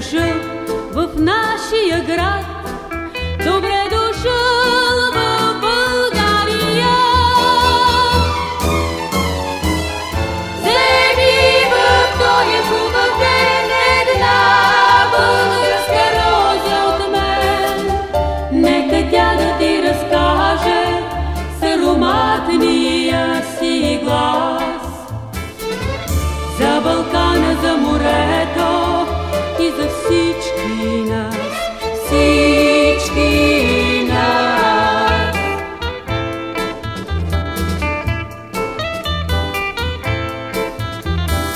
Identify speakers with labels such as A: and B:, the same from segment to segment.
A: дошъл в нашия град, добре дошъл в България. Вземи в този хубав ден една българска роза от мен, нека тя да ти разкаже с ароматния си глас за Балкана, за морето и за всички нас, всички нас.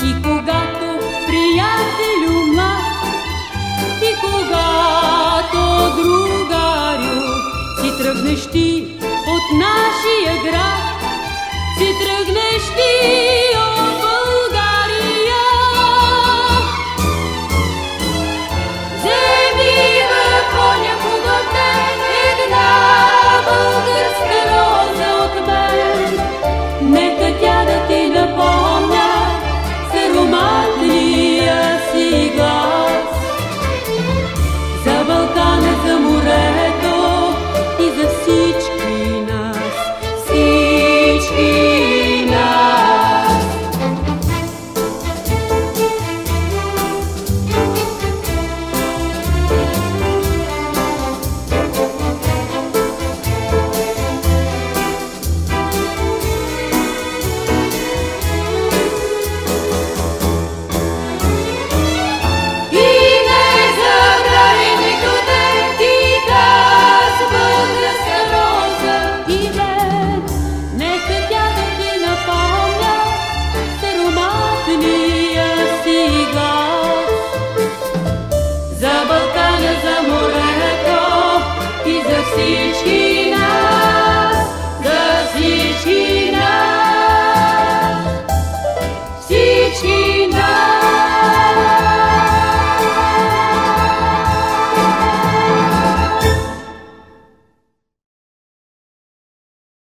A: И когато, приятелю млад, и когато, другарю, си тръгнеш ти